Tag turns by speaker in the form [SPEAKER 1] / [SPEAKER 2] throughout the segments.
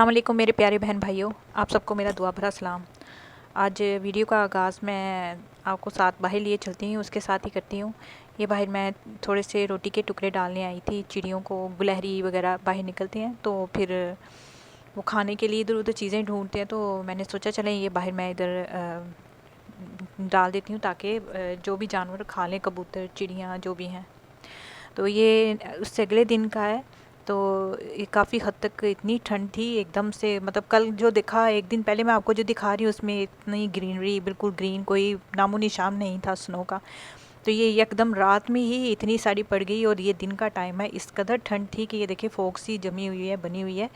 [SPEAKER 1] السلام علیکم میرے پیارے بہن بھائیوں، آپ سب کو میرا دعا بھرا سلام۔ آج ویڈیو کا آغاز میں آپ کو ساتھ باہر لیے چلتی ہوں، اس کے ساتھ ہی کرتی ہوں۔ یہ باہر میں تھوڑے سے روٹی کے ٹکڑے ڈالنے آئی تھی، چڑیوں کو گلہری وغیرہ باہر نکلتے ہیں تو پھر وہ کھانے کے لیے ادھر ادھر چیزیں ڈھونڈتے ہیں، تو میں نے سوچا چلیں یہ باہر میں ادھر ڈال دیتی ہوں تاکہ جو بھی جانور کھا لیں، کبوتر چڑیاں جو بھی ہیں۔ تو یہ اس سے اگلے دن کا ہے، تو یہ کافی حد تک اتنی ٹھنڈ تھی ایک دم سے، مطلب کل جو دکھا ایک دن پہلے میں آپ کو جو دکھا رہی ہوں اس میں اتنی گرینری، بالکل گرین، کوئی نام و نشان نہیں تھا سنو کا، تو یہ یک دم رات میں ہی اتنی ساری پڑ گئی اور یہ دن کا ٹائم ہے، اس قدر ٹھنڈ تھی کہ یہ دیکھیں فوگ سی جمی ہوئی ہے، بنی ہوئی ہے،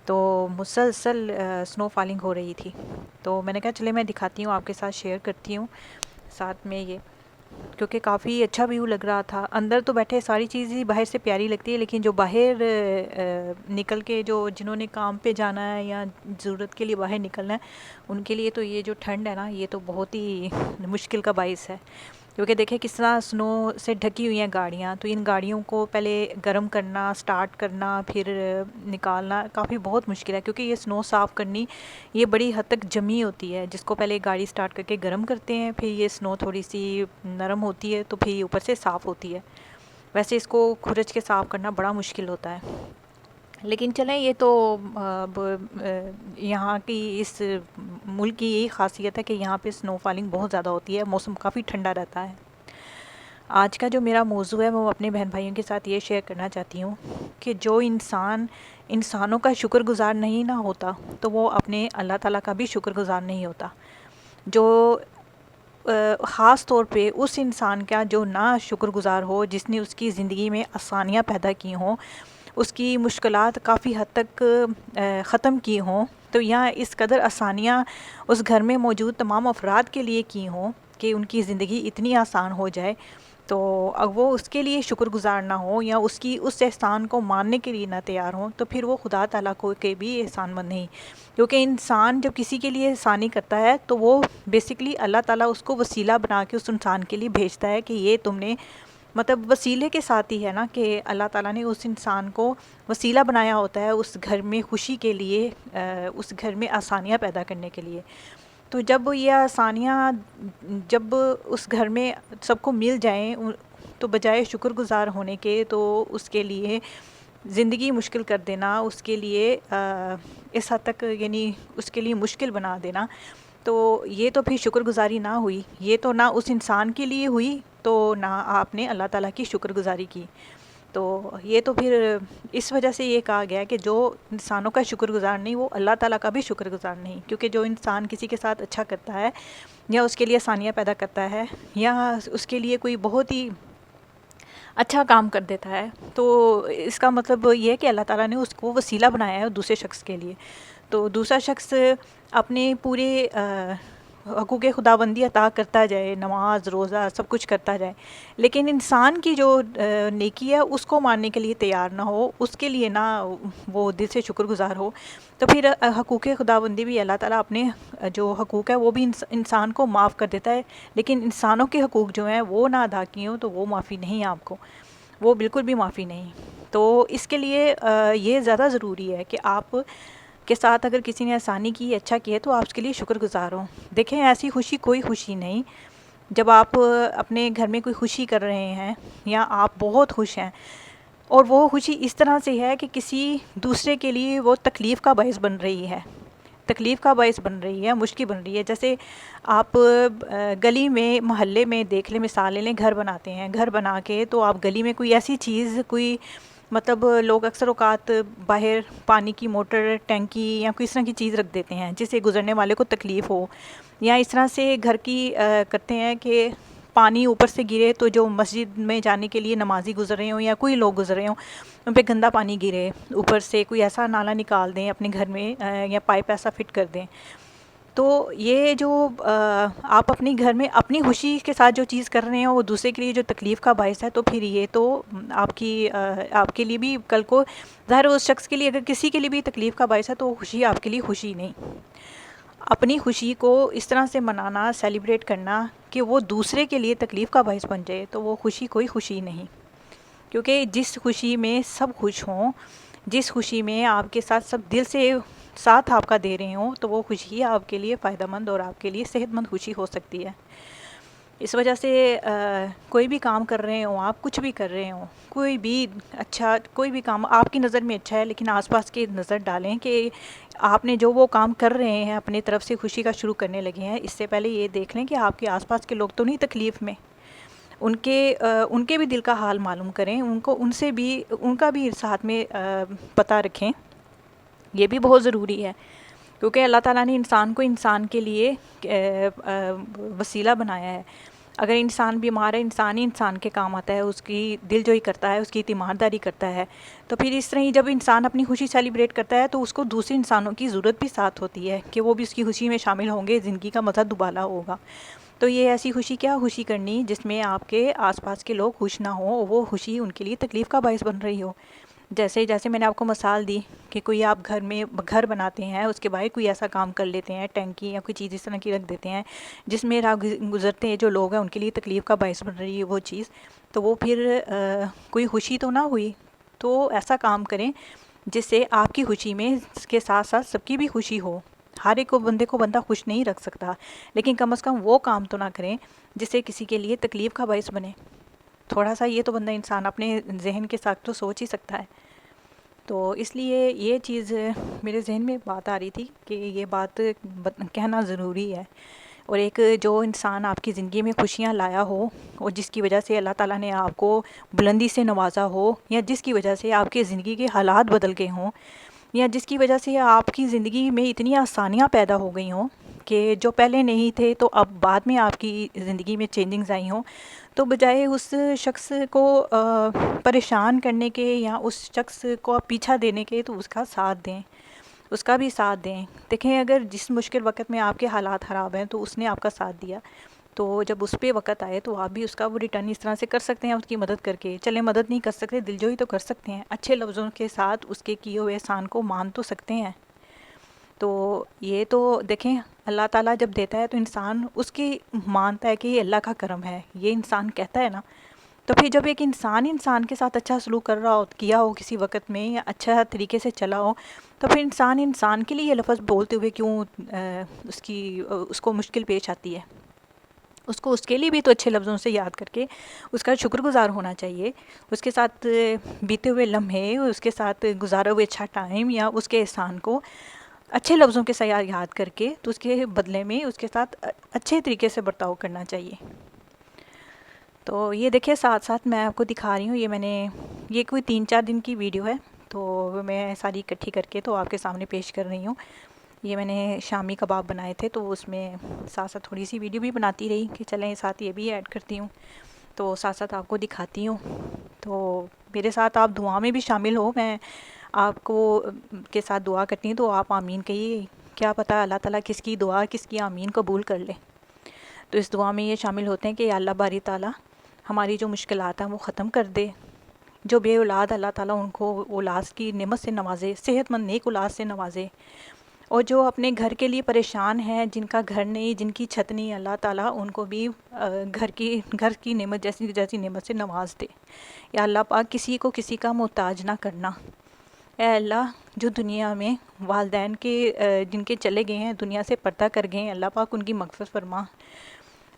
[SPEAKER 1] تو مسلسل سنو فالنگ ہو رہی تھی۔ تو میں نے کہا چلے میں دکھاتی ہوں، آپ کے ساتھ شیئر کرتی ہوں ساتھ میں یہ، کیونکہ کافی اچھا ویو لگ رہا تھا۔ اندر تو بیٹھے ساری چیز ہی باہر سے پیاری لگتی ہے، لیکن جو باہر نکل کے جنہوں نے کام پہ جانا ہے یا ضرورت کے لیے باہر نکلنا ہے، ان کے لیے تو یہ جو ٹھنڈ ہے نا، یہ تو بہت ہی مشکل کا باعث ہے، کیونکہ دیکھیں کس طرح سنو سے ڈھکی ہوئی ہیں گاڑیاں، تو ان گاڑیوں کو پہلے گرم کرنا، سٹارٹ کرنا، پھر نکالنا کافی بہت مشکل ہے، کیونکہ یہ سنو صاف کرنی یہ بڑی حد تک جمی ہوتی ہے، جس کو پہلے گاڑی سٹارٹ کر کے گرم کرتے ہیں، پھر یہ سنو تھوڑی سی نرم ہوتی ہے تو پھر یہ اوپر سے صاف ہوتی ہے۔ ویسے اس کو کھرچ کے صاف کرنا بڑا مشکل ہوتا ہے، لیکن چلیں یہ تو اب یہاں کی اس ملک کی یہی خاصیت ہے کہ یہاں پہ سنو فالنگ بہت زیادہ ہوتی ہے، موسم کافی ٹھنڈا رہتا ہے۔ آج کا جو میرا موضوع ہے وہ اپنے بہن بھائیوں کے ساتھ یہ شیئر کرنا چاہتی ہوں کہ جو انسانوں کا شکر گزار نہیں نہ ہوتا، تو وہ اپنے اللہ تعالیٰ کا بھی شکر گزار نہیں ہوتا۔ جو خاص طور پہ اس انسان کا جو نہ شکر گزار ہو، جس نے اس کی زندگی میں آسانیاں پیدا کی ہوں، اس کی مشکلات کافی حد تک ختم کی ہوں، تو یہاں اس قدر آسانیاں اس گھر میں موجود تمام افراد کے لیے کی ہوں کہ ان کی زندگی اتنی آسان ہو جائے، تو اب وہ اس کے لیے شکر گزار نہ ہوں یا اس احسان کو ماننے کے لیے نہ تیار ہوں، تو پھر وہ خدا تعالیٰ کو کے بھی احسان مند نہیں، کیونکہ انسان جب کسی کے لیے احسانی کرتا ہے تو وہ بیسکلی اللہ تعالیٰ اس کو وسیلہ بنا کے اس انسان کے لیے بھیجتا ہے کہ یہ تم نے، مطلب وسیلے کے ساتھ ہی ہے نا، کہ اللہ تعالیٰ نے اس انسان کو وسیلہ بنایا ہوتا ہے اس گھر میں خوشی کے لیے، اس گھر میں آسانیاں پیدا کرنے کے لیے۔ تو جب یہ آسانیاں جب اس گھر میں سب کو مل جائیں، تو بجائے شکر گزار ہونے کے تو اس کے لیے زندگی مشکل کر دینا، اس کے لیے اس حد تک یعنی اس کے لیے مشکل بنا دینا، تو یہ تو پھر شکر گزاری نہ ہوئی، یہ تو نہ اس انسان کے لیے ہوئی، تو نہ آپ نے اللہ تعالیٰ کی شکر گزاری کی۔ تو یہ تو پھر اس وجہ سے یہ کہا گیا کہ جو انسانوں کا شکر گزار نہیں، وہ اللہ تعالیٰ کا بھی شکر گزار نہیں، کیونکہ جو انسان کسی کے ساتھ اچھا کرتا ہے یا اس کے لیے آسانیاں پیدا کرتا ہے یا اس کے لیے کوئی بہت ہی اچھا کام کر دیتا ہے، تو اس کا مطلب یہ ہے کہ اللہ تعالیٰ نے اس کو وسیلہ بنایا ہے دوسرے شخص کے لیے، تو دوسرا شخص اپنے پورے حقوق خداوندی عطا کرتا جائے، نماز روزہ سب کچھ کرتا جائے، لیکن انسان کی جو نیکی ہے اس کو ماننے کے لیے تیار نہ ہو، اس کے لیے نہ وہ دل سے شکر گزار ہو، تو پھر حقوق خداوندی بھی اللہ تعالیٰ اپنے جو حقوق ہے وہ بھی انسان کو معاف کر دیتا ہے، لیکن انسانوں کے حقوق جو ہیں وہ نہ ادا کیے ہوں تو وہ معافی نہیں ہے آپ کو، وہ بالکل بھی معافی نہیں۔ تو اس کے لیے یہ زیادہ ضروری ہے کہ آپ کے ساتھ اگر کسی نے آسانی کی، اچھا کیا، تو آپ اس کے لیے شکر گزار ہوں۔ دیکھیں ایسی خوشی کوئی خوشی نہیں جب آپ اپنے گھر میں کوئی خوشی کر رہے ہیں یا آپ بہت خوش ہیں، اور وہ خوشی اس طرح سے ہے کہ کسی دوسرے کے لیے وہ تکلیف کا باعث بن رہی ہے، تکلیف کا باعث بن رہی ہے، مشکل بن رہی ہے۔ جیسے آپ گلی میں محلے میں دیکھ لیں، مثال لے لیں، گھر بناتے ہیں، گھر بنا کے تو آپ گلی میں کوئی ایسی چیز، کوئی مطلب لوگ اکثر اوقات باہر پانی کی موٹر، ٹینکی یا کوئی اس طرح کی چیز رکھ دیتے ہیں جس سے گزرنے والے کو تکلیف ہو، یا اس طرح سے گھر کی کرتے ہیں کہ پانی اوپر سے گرے تو جو مسجد میں جانے کے لیے نمازی گزر رہے ہوں یا کوئی لوگ گزر رہے ہوں ان پہ گندا پانی گرے، اوپر سے کوئی ایسا نالا نکال دیں اپنے گھر میں یا پائپ ایسا فٹ کر دیں، تو یہ جو آپ اپنے گھر میں اپنی خوشی کے ساتھ جو چیز کر رہے ہیں وہ دوسرے کے لیے جو تکلیف کا باعث ہے، تو پھر یہ تو آپ کے لیے بھی کل کو ظاہر اس شخص کے لیے اگر کسی کے لیے بھی تکلیف کا باعث ہے تو وہ خوشی آپ کے لیے خوشی نہیں۔ اپنی خوشی کو اس طرح سے منانا، سیلیبریٹ کرنا کہ وہ دوسرے کے لیے تکلیف کا باعث بن جائے، تو وہ خوشی کوئی خوشی نہیں، کیونکہ جس خوشی میں سب خوش ہوں، جس خوشی میں آپ کے ساتھ سب دل سے ساتھ آپ کا دے رہے ہوں تو وہ خوشی آپ کے لیے فائدہ مند اور آپ کے لیے صحت مند خوشی ہو سکتی ہے۔ اس وجہ سے کوئی بھی کام کر رہے ہوں آپ، کچھ بھی کر رہے ہوں، کوئی بھی کام آپ کی نظر میں اچھا ہے، لیکن آس پاس کی نظر ڈالیں کہ آپ نے جو وہ کام کر رہے ہیں اپنی طرف سے خوشی کا شروع کرنے لگے ہیں، اس سے پہلے یہ دیکھ لیں کہ آپ کے آس پاس کے لوگ تو نہیں تکلیف میں، ان کے بھی دل کا حال معلوم کریں، ان کا بھی ساتھ میں پتہ رکھیں۔ یہ بھی بہت ضروری ہے، کیونکہ اللہ تعالیٰ نے انسان کو انسان کے لیے وسیلہ بنایا ہے۔ اگر انسان بیمار ہے، انسان ہی انسان کے کام آتا ہے، اس کی دل جوئی کرتا ہے، اس کی تیمارداری کرتا ہے، تو پھر اس طرح ہی جب انسان اپنی خوشی سیلیبریٹ کرتا ہے تو اس کو دوسرے انسانوں کی ضرورت بھی ساتھ ہوتی ہے کہ وہ بھی اس کی خوشی میں شامل ہوں گے، زندگی کا مزہ دوبالا ہوگا۔ تو یہ ایسی خوشی کرنی جس میں آپ کے آس پاس کے لوگ خوش نہ ہوں، وہ خوشی ان کے لیے تکلیف کا باعث بن رہی ہو۔ جیسے میں نے آپ کو مثال دی کہ کوئی آپ گھر بناتے ہیں، اس کے بعد کوئی ایسا کام کر لیتے ہیں، ٹینکی یا کوئی چیز اس طرح کی رکھ دیتے ہیں جس میں راہ گزرتے ہیں جو لوگ ہیں ان کے لیے تکلیف کا باعث بن رہی ہے وہ چیز، تو وہ پھر کوئی خوشی تو نہ ہوئی۔ تو ایسا کام کریں جس سے آپ کی خوشی میں اس کے ساتھ ساتھ سب کی بھی خوشی ہو۔ ہر ایک بندے کو بندہ خوش نہیں رکھ سکتا، لیکن کم از کم وہ کام تو نہ کریں جس سے کسی کے لیے تکلیف کا باعث بنے۔ تھوڑا سا یہ تو بندہ انسان اپنے ذہن کے ساتھ تو سوچ ہی سکتا ہے۔ تو اس لیے یہ چیز میرے ذہن میں بات آ رہی تھی کہ یہ بات کہنا ضروری ہے۔ اور ایک جو انسان آپ کی زندگی میں خوشیاں لایا ہو اور جس کی وجہ سے اللہ تعالیٰ نے آپ کو بلندی سے نوازا ہو، یا جس کی وجہ سے آپ کی زندگی کے حالات بدل گئے ہوں، یا جس کی وجہ سے آپ کی زندگی میں اتنی آسانیاں پیدا ہو گئی ہوں کہ جو پہلے نہیں تھے تو اب بعد میں آپ کی زندگی میں چینجنگز آئی ہوں، تو بجائے اس شخص کو پریشان کرنے کے یا اس شخص کو پیچھا دینے کے، تو اس کا ساتھ دیں، اس کا بھی ساتھ دیں۔ دیکھیں اگر جس مشکل وقت میں آپ کے حالات خراب ہیں تو اس نے آپ کا ساتھ دیا، تو جب اس پہ وقت آئے تو آپ بھی اس کا وہ ریٹرن اس طرح سے کر سکتے ہیں، اس کی مدد کر کے۔ چلیں مدد نہیں کر سکتے، دل جوئی تو کر سکتے ہیں، اچھے لفظوں کے ساتھ اس کے کیے ہوئے احسان کو مان تو سکتے ہیں۔ تو یہ تو دیکھیں اللہ تعالیٰ جب دیتا ہے تو انسان اس کی مانتا ہے کہ یہ اللہ کا کرم ہے، یہ انسان کہتا ہے نا۔ تو پھر جب ایک انسان کے ساتھ اچھا سلوک کر رہا ہو، کیا ہو کسی وقت میں، یا اچھا طریقے سے چلا ہو، تو پھر انسان کے لیے یہ لفظ بولتے ہوئے کیوں اس کو مشکل پیش آتی ہے؟ اس کے لیے بھی تو اچھے لفظوں سے یاد کر کے اس کا شکر گزار ہونا چاہیے، اس کے ساتھ بیتے ہوئے لمحے، اس کے ساتھ گزارا ہوئے اچھا ٹائم یا اس کے احسان کو اچھے لفظوں کے ساتھ یاد کر کے، تو اس کے بدلے میں اس کے ساتھ اچھے طریقے سے برتاؤ کرنا چاہیے۔ تو یہ دیکھیں ساتھ ساتھ میں آپ کو دکھا رہی ہوں، یہ کوئی 3-4 دن کی ویڈیو ہے، تو میں ساری اکٹھی کر کے تو آپ کے سامنے پیش کر رہی ہوں۔ یہ میں نے شامی کباب بنائے تھے، تو اس میں ساتھ ساتھ تھوڑی سی ویڈیو بھی بناتی رہی کہ چلیں ساتھ یہ بھی ایڈ کرتی ہوں، تو ساتھ ساتھ آپ کو دکھاتی ہوں۔ تو میرے ساتھ آپ دعا میں بھی شامل ہو، میں آپ کو کے ساتھ دعا کرتی ہوں، تو آپ آمین کہیے، کیا پتہ اللہ تعالیٰ کس کی دعا کس کی آمین قبول کر لے۔ تو اس دعا میں یہ شامل ہوتے ہیں کہ یا اللہ باری تعالیٰ ہماری جو مشکلات ہیں وہ ختم کر دے، جو بے اولاد اللہ تعالیٰ ان کو اولاد کی نعمت سے نوازے، صحت مند نیک اولاد سے نوازے، اور جو اپنے گھر کے لیے پریشان ہیں، جن کا گھر نہیں، جن کی چھت نہیں، اللہ تعالیٰ ان کو بھی گھر کی نعمت جیسی نعمت سے نواز دے۔ یا اللہ پاک کسی کو کسی کا محتاج نہ کرنا۔ اے اللہ جو دنیا میں والدین کے جن کے چلے گئے ہیں، دنیا سے پردہ کر گئے ہیں، اللہ پاک ان کی مغفرت فرما۔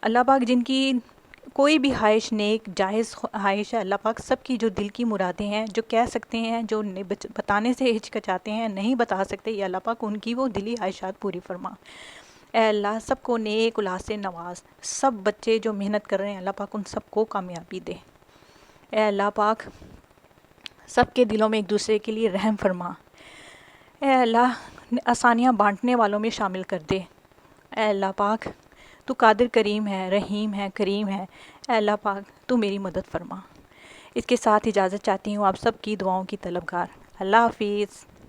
[SPEAKER 1] اللہ پاک جن کی کوئی بھی خواہش نیک جائز خواہش ہے، اللہ پاک سب کی جو دل کی مرادیں ہیں، جو کہہ سکتے ہیں، جو بتانے سے ہچکچاتے ہیں، نہیں بتا سکتے، یا اللہ پاک ان کی وہ دلی خواہشات پوری فرما۔ اے اللہ سب کو نیک اولاد سے نواز، سب بچے جو محنت کر رہے ہیں اللہ پاک ان سب کو کامیابی دے۔ اے اللہ پاک سب کے دلوں میں ایک دوسرے کے لیے رحم فرما۔ اے اللہ آسانیاں بانٹنے والوں میں شامل کر دے۔ اے اللہ پاک تو قادر کریم ہے، رحیم ہے، کریم ہے، اے اللہ پاک تو میری مدد فرما۔ اس کے ساتھ اجازت چاہتی ہوں آپ سب کی دعاؤں کی طلبگار۔ اللہ حافظ۔